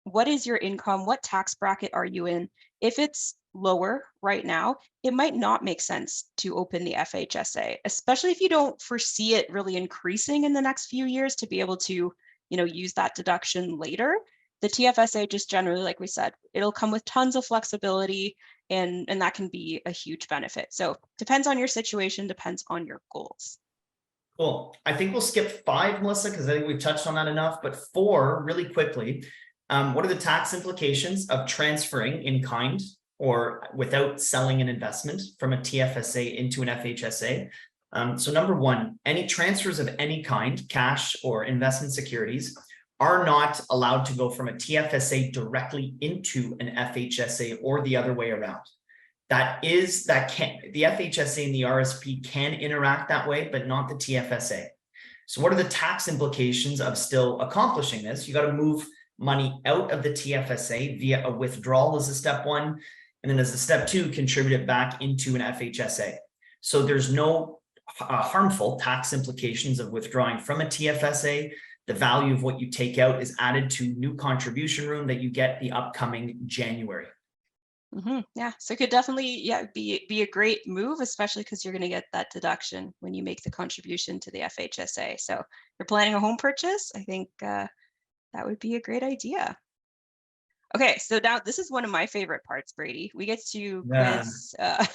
what is your income? What tax bracket are you in? If it's lower right now, it might not make sense to open the FHSA, especially if you don't foresee it really increasing in the next few years to be able to, use that deduction later. The TFSA just generally, like we said, it'll come with tons of flexibility and that can be a huge benefit. So depends on your situation, depends on your goals. Cool. I think we'll skip 5, Melissa, because I think we've touched on that enough, but 4 really quickly. What are the tax implications of transferring in kind or without selling an investment from a TFSA into an FHSA? So number 1, any transfers of any kind, cash or investment securities, are not allowed to go from a TFSA directly into an FHSA or the other way around. The FHSA and the RSP can interact that way, but not the TFSA. So what are the tax implications of still accomplishing this? You got to move money out of the TFSA via a withdrawal as a step 1, and then as a step 2, contribute it back into an FHSA. So there's no harmful tax implications of withdrawing from a TFSA the value of what you take out is added to new contribution room that you get the upcoming January. Yeah, so it could definitely, be a great move, especially because you're going to get that deduction when you make the contribution to the FHSA. So if you're planning a home purchase, I think that would be a great idea. Okay, so now this is one of my favorite parts, Brady. We get to quiz.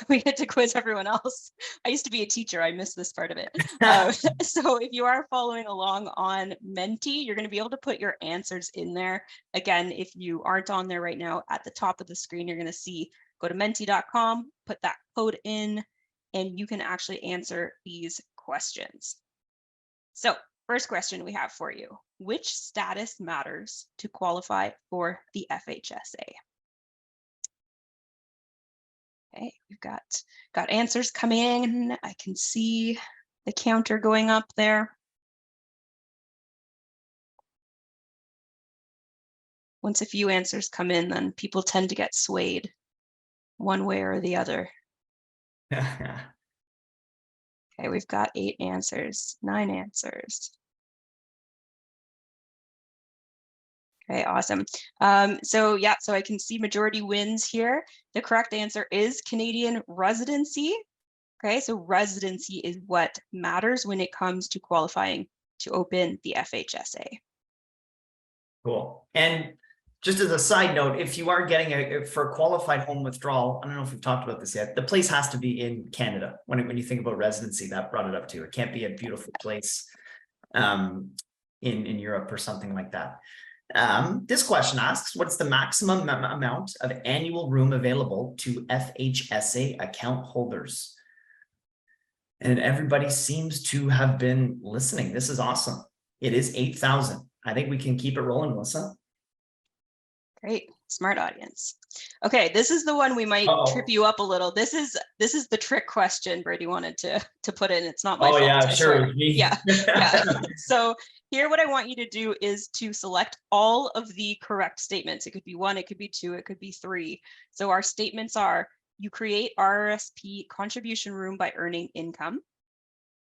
We get to quiz everyone else. I used to be a teacher. I miss this part of it. So if you are following along on Menti, you're going to be able to put your answers in there. Again, if you aren't on there right now, at the top of the screen, you're going to see, go to menti.com, put that code in, and you can actually answer these questions. So first question we have for you: which status matters to qualify for the FHSA? Okay, we've got answers coming in. I can see the counter going up there. Once a few answers come in, then people tend to get swayed one way or the other. Okay, we've got 8 answers, 9 answers. Okay, awesome. So I can see majority wins here. The correct answer is Canadian residency. Okay, so residency is what matters when it comes to qualifying to open the FHSA. Cool. And just as a side note, if you are getting for a qualified home withdrawal, I don't know if we've talked about this yet, the place has to be in Canada. When you think about residency, that brought it up too. It can't be a beautiful place in Europe or something like that. This question asks, what's the maximum amount of annual room available to FHSA account holders? And everybody seems to have been listening. This is awesome. It is 8,000. I think we can keep it rolling, Melissa. Great, smart audience. Okay, this is the one we might trip you up a little. This is the trick question Brady wanted to put in. It's not my fault. Yeah, sure. Yeah. So here, what I want you to do is to select all of the correct statements. It could be 1, it could be 2, it could be 3. So our statements are: you create RRSP contribution room by earning income.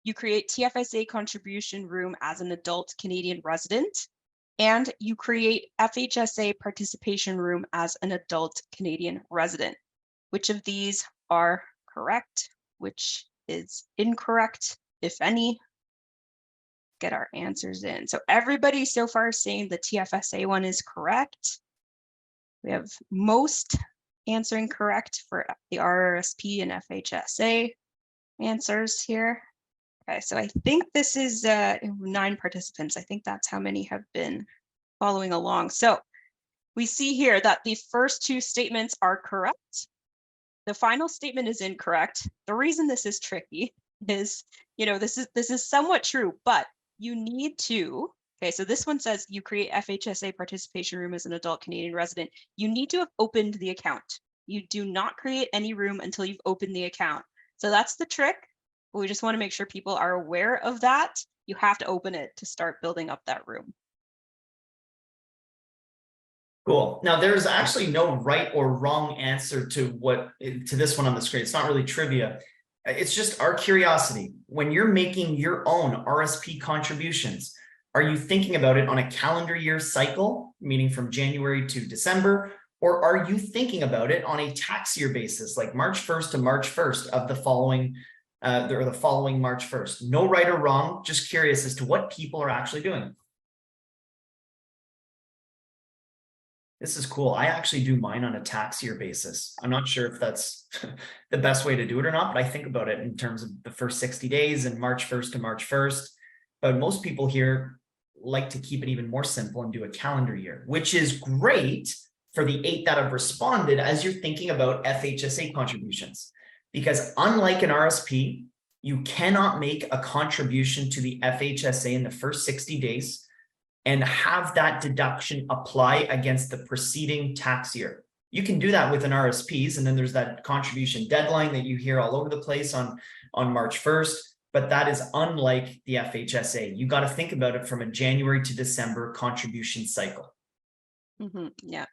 You create TFSA contribution room as an adult Canadian resident. And you create FHSA participation room as an adult Canadian resident. Which of these are correct? Which is incorrect, if any? Get our answers in. So everybody so far is saying the TFSA one is correct. We have most answering correct for the RRSP and FHSA answers here. Okay, so I think this is 9 participants. I think that's how many have been following along. So we see here that the first 2 statements are correct. The final statement is incorrect. The reason this is tricky is, this is somewhat true, but you need to, okay, so this one says you create FHSA participation room as an adult Canadian resident. You need to have opened the account. You do not create any room until you've opened the account. So that's the trick. We just want to make sure people are aware of that. You have to open it to start building up that room. Cool. Now, there's actually no right or wrong answer to this one on the screen. It's not really trivia. It's just our curiosity. When you're making your own RSP contributions, are you thinking about it on a calendar year cycle, meaning from January to December, or are you thinking about it on a tax year basis, like March 1st to March 1st of the following March 1st? No right or wrong, just curious as to what people are actually doing. This is cool. I actually do mine on a tax year basis. I'm not sure if that's the best way to do it or not, but I think about it in terms of the first 60 days and March 1st to March 1st. But most people here like to keep it even more simple and do a calendar year, which is great for the 8 that have responded as you're thinking about FHSA contributions. Because unlike an RSP, you cannot make a contribution to the FHSA in the first 60 days and have that deduction apply against the preceding tax year. You can do that with an RSPs, and then there's that contribution deadline that you hear all over the place on March 1st, but that is unlike the FHSA. You got to think about it from a January to December contribution cycle. Yeah.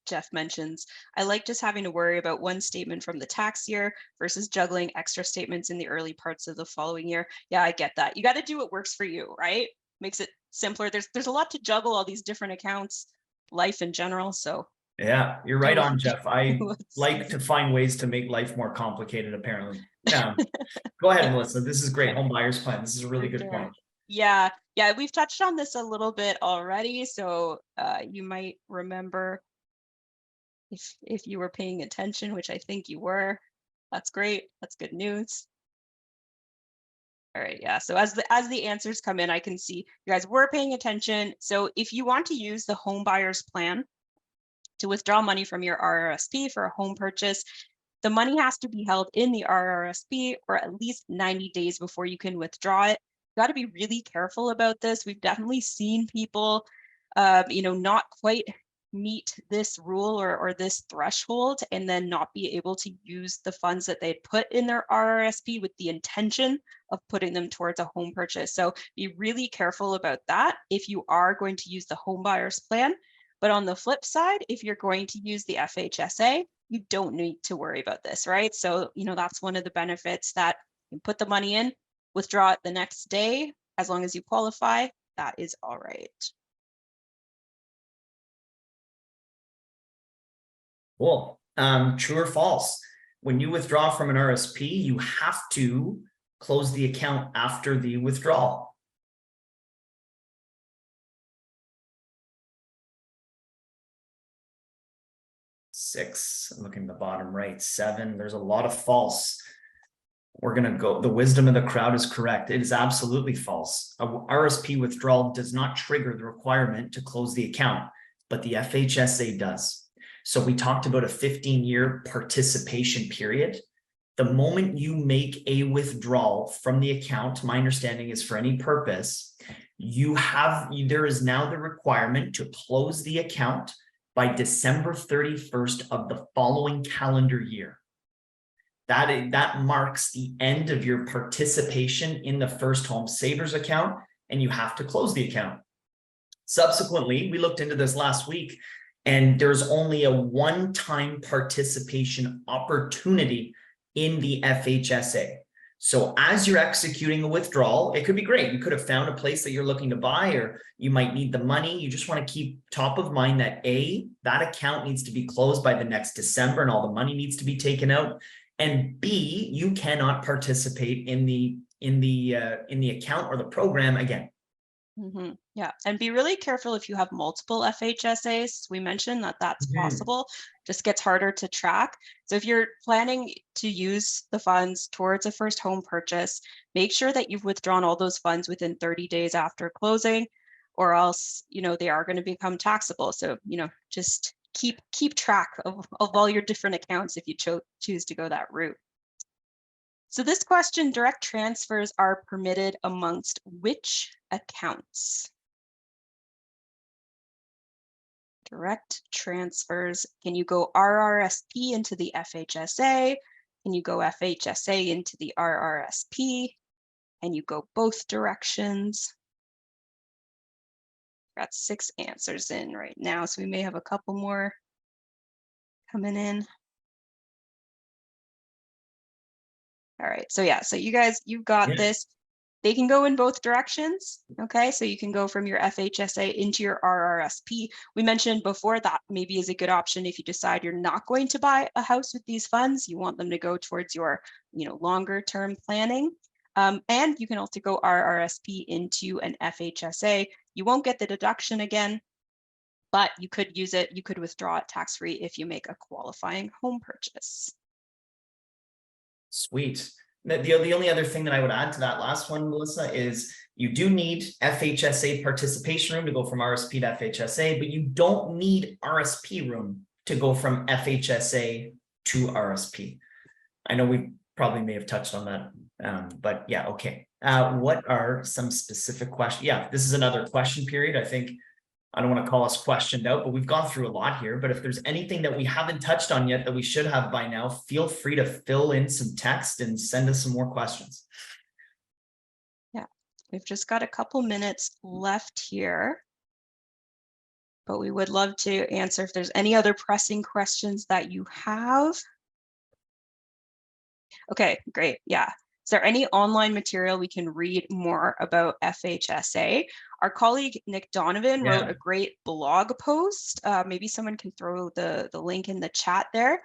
Jeff mentions, I like just having to worry about one statement from the tax year versus juggling extra statements in the early parts of the following year. Yeah, I get that. You got to do what works for you, right? Makes it simpler. There's a lot to juggle, all these different accounts, life in general. So Yeah, you're right on, Jeff. I what's like easy. to find ways to make life more complicated, apparently. Go ahead, Melissa. This is great. Home buyers plan. This is a really For good sure. point. Yeah, yeah, we've touched on this a little bit already. So you might remember if you were paying attention, which I think you were. That's great. That's good news. All right, yeah. So as the answers come in, I can see you guys were paying attention. So if you want to use the home buyer's plan to withdraw money from your RRSP for a home purchase, the money has to be held in the RRSP for at least 90 days before you can withdraw it. You got to be really careful about this. We've definitely seen people, not quite meet this rule or this threshold and then not be able to use the funds that they'd put in their RRSP with the intention of putting them towards a home purchase. So be really careful about that if you are going to use the home buyer's plan. But on the flip side, if you're going to use the FHSA, you don't need to worry about this, right? So, that's one of the benefits, that you put the money in, withdraw it the next day, as long as you qualify, that is all right. Cool. True or false? When you withdraw from an RSP, you have to close the account after the withdrawal. 6, looking at the bottom right, 7. There's a lot of false. We're going to go, the wisdom of the crowd is correct. It is absolutely false. A RSP withdrawal does not trigger the requirement to close the account, but the FHSA does. So we talked about a 15-year participation period. The moment you make a withdrawal from the account, my understanding is for any purpose, there is now the requirement to close the account by December 31st of the following calendar year. That marks the end of your participation in the First Home Savers account, and you have to close the account. Subsequently, we looked into this last week, and there's only a one-time participation opportunity in the FHSA. So as you're executing a withdrawal, it could be great. You could have found a place that you're looking to buy, or you might need the money. You just want to keep top of mind that that account needs to be closed by the next December and all the money needs to be taken out. And B, you cannot participate in the account or the program again. Mm-hmm. Yeah, and be really careful if you have multiple FHSAs. We mentioned that that's possible, just gets harder to track. So if you're planning to use the funds towards a first home purchase, make sure that you've withdrawn all those funds within 30 days after closing, or else, they are going to become taxable. So, just keep track of all your different accounts if you choose to go that route. So this question, direct transfers are permitted amongst which accounts? Direct transfers. Can you go RRSP into the FHSA? Can you go FHSA into the RRSP? Can you go both directions? Got 6 answers in right now, so we may have a couple more coming in. All right, so yeah, so you guys, you've got this. They can go in both directions, okay? So you can go from your FHSA into your RRSP. We mentioned before that maybe is a good option if you decide you're not going to buy a house with these funds. You want them to go towards your, longer term planning. And you can also go RRSP into an FHSA. You won't get the deduction again, but you could use it. You could withdraw it tax-free if you make a qualifying home purchase. Sweet. The only other thing that I would add to that last one, Melissa, is you do need FHSA participation room to go from RSP to FHSA, but you don't need RSP room to go from FHSA to RSP. I know we probably may have touched on that, but yeah, okay. What are some specific questions? Yeah, this is another question period. I think I don't want to call us questioned out, but we've gone through a lot here. But if there's anything that we haven't touched on yet that we should have by now, feel free to fill in some text and send us some more questions. Yeah, we've just got a couple minutes left here, but we would love to answer if there's any other pressing questions that you have. Okay, great. Yeah. Is there any online material we can read more about FHSA? Our colleague Nick Donovan wrote a great blog post. Maybe someone can throw the link in the chat there.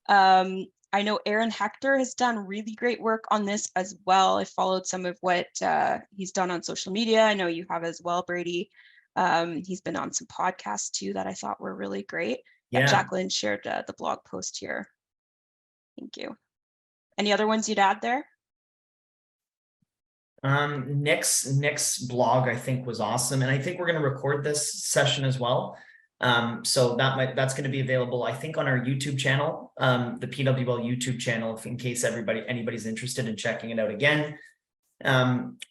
I know Aaron Hector has done really great work on this as well. I followed some of what he's done on social media. I know you have as well, Brady. He's been on some podcasts too that I thought were really great. Yeah. Jacqueline shared the blog post here. Thank you. Any other ones you'd add there? Nick's blog, I think, was awesome. And I think we're going to record this session as well. So that's going to be available, I think, on our YouTube channel, the PWL YouTube channel, in case anybody's interested in checking it out again.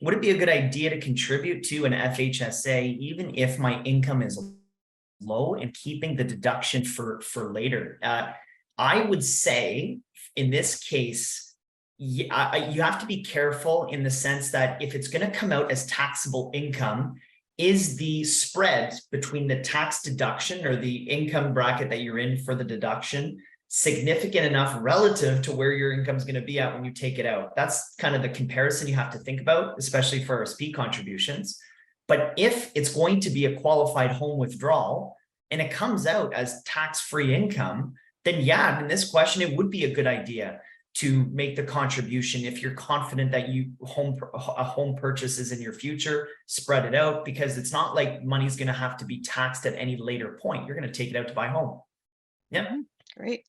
Would it be a good idea to contribute to an FHSA, even if my income is low, and keeping the deduction for later? I would say in this case, you have to be careful in the sense that if it's going to come out as taxable income, is the spread between the tax deduction or the income bracket that you're in for the deduction significant enough relative to where your income is going to be at when you take it out? That's kind of the comparison you have to think about, especially for RSP contributions. But if it's going to be a qualified home withdrawal and it comes out as tax-free income, then yeah, in this question, it would be a good idea to make the contribution if you're confident that a home purchase is in your future. Spread it out, because it's not like money's going to have to be taxed at any later point. You're going to take it out to buy a home. Yeah. Great.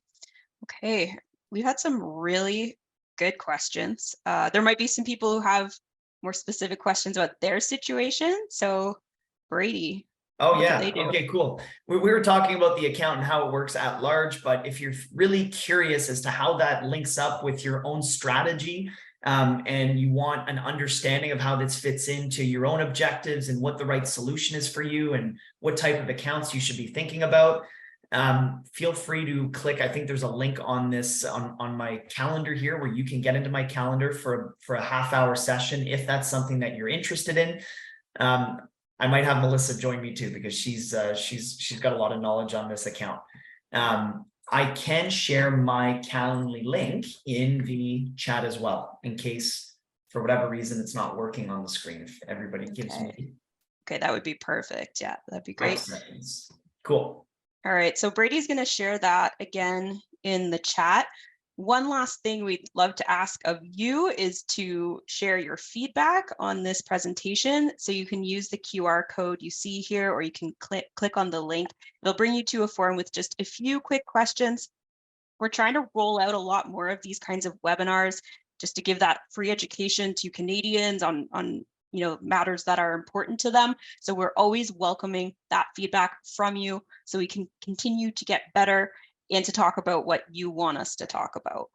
Okay. We've had some really good questions. There might be some people who have more specific questions about their situation. So Brady. Oh, yeah. Okay, cool. We were talking about the account and how it works at large, but if you're really curious as to how that links up with your own strategy, and you want an understanding of how this fits into your own objectives and what the right solution is for you and what type of accounts you should be thinking about, feel free to click. I think there's a link on this on my calendar here where you can get into my calendar for a half-hour session if that's something that you're interested in. I might have Melissa join me too, because she's got a lot of knowledge on this account. I can share my Calendly link in the chat as well, in case for whatever reason it's not working on the screen. If everybody gives me. Okay, that would be perfect. Yeah, that'd be great. 5 seconds. Cool. All right, so Brady's going to share that again in the chat. One last thing we'd love to ask of you is to share your feedback on this presentation. So you can use the QR code you see here, or you can click on the link. It'll bring you to a form with just a few quick questions. We're trying to roll out a lot more of these kinds of webinars just to give that free education to Canadians on matters that are important to them. So we're always welcoming that feedback from you so we can continue to get better and to talk about what you want us to talk about.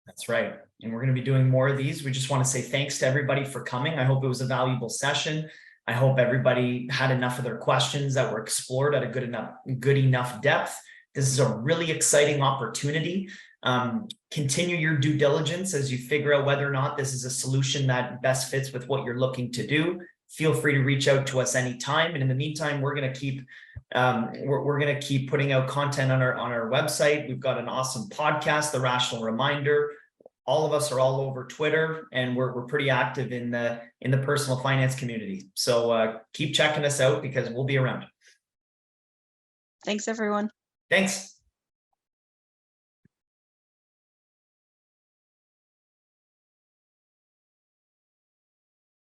That's right. And we're going to be doing more of these. We just want to say thanks to everybody for coming. I hope it was a valuable session. I hope everybody had enough of their questions that were explored at a good enough depth. This is a really exciting opportunity. Continue your due diligence as you figure out whether or not this is a solution that best fits with what you're looking to do. Feel free to reach out to us anytime. And in the meantime, we're going to keep putting out content on our website. We've got an awesome podcast, The Rational Reminder. All of us are all over Twitter, and we're pretty active in the personal finance community. So keep checking us out, because we'll be around. Thanks, everyone. Thanks.